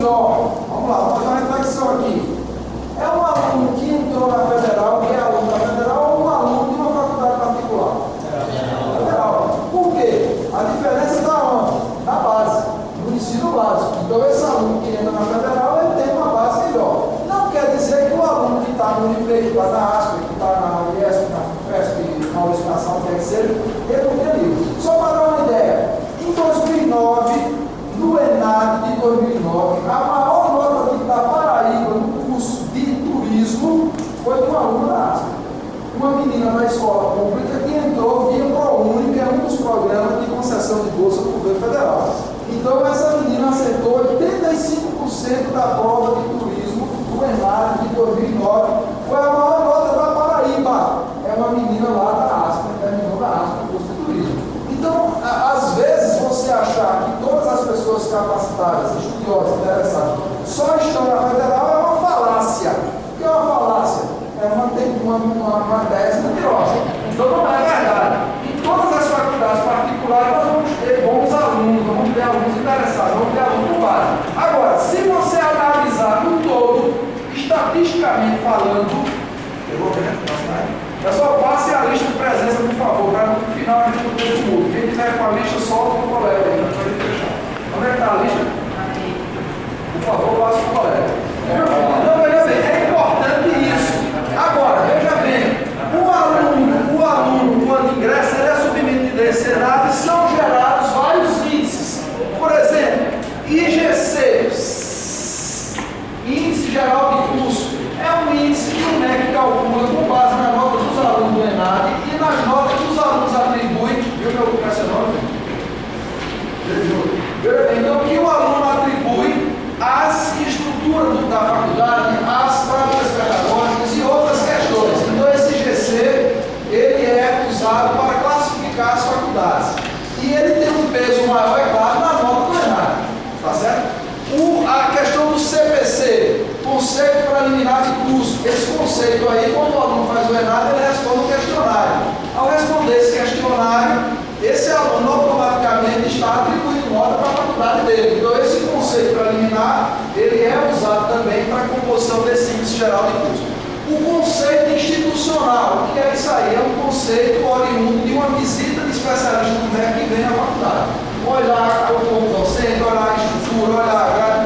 Vamos lá, vamos fazer uma reflexão aqui. É um aluno que entrou na federal, que é aluno da federal, ou um aluno de uma faculdade particular? Federal. Por quê? A diferença está onde? Na base, no ensino básico. Então, esse aluno que entra na federal, ele tem uma base melhor. Não quer dizer que o aluno que está no Uniplay, que está na ASP, que está na IESP, na FESP, na Universitação, quer que seja, ele não tem livro. Só para dar uma ideia, em 2009, no ENAD de 2009, a maior nota da Paraíba no curso de turismo foi de uma aluna da ASP. Uma menina da escola pública que entrou via ProUni, que é um dos programas de concessão de bolsa do governo federal. Então, essa menina acertou 85% da prova de turismo do ENAD de 2009. Foi a maior nota da Paraíba. É uma menina lá da ASP, terminou da ASP, no curso de turismo. Então, às vezes, você achar que todas as pessoas capacitadas, estudiosas, interessadas, só estão na federal é uma falácia. O que é uma falácia? É uma tese mentirosa. Então, não é verdade. Em todas as faculdades particulares, nós vamos ter bons alunos, vamos ter alunos interessados, vamos ter alunos por base. Agora, se você analisar no todo, estatisticamente falando, eu vou ver aqui, pessoal, passe a lista de presença, por favor, para no final a gente não ter tumulto. Quem tiver com a lista, solta o colega aí, para ele fechar. Onde é que está a lista? Por favor, passe o colega. Não, veja bem, é importante isso. Agora, veja bem, o aluno, quando ingressa, ele é submetido a esse cenário e são gerados vários índices. Por exemplo, IGC, Índice Geral de Curso, é um índice que o MEC calcula com base na nota dos alunos do ENAD e nas notas que os alunos atribuem, viu meu nome? Então, que o aluno atribui às estruturas da faculdade, às práticas pedagógicas e outras questões. Então, esse IGC, ele é usado para classificar as faculdades. E ele tem um peso maior, é claro, na nota do ENAD. Tá certo? A questão do CPC, Conceito Preliminar de Curso. Esse conceito aí, quando o aluno faz o ENAD, ele responde o questionário. Ao responder esse questionário, esse aluno automaticamente está atribuindo nota para a faculdade dele. Então, esse conceito preliminar, ele é usado também para a composição desse índice geral de curso. O conceito institucional, o que é isso aí? É um conceito oriundo de uma visita de especialista do MEC que vem à faculdade. Olhar o corpo docente, olhar a estrutura, olhar a grade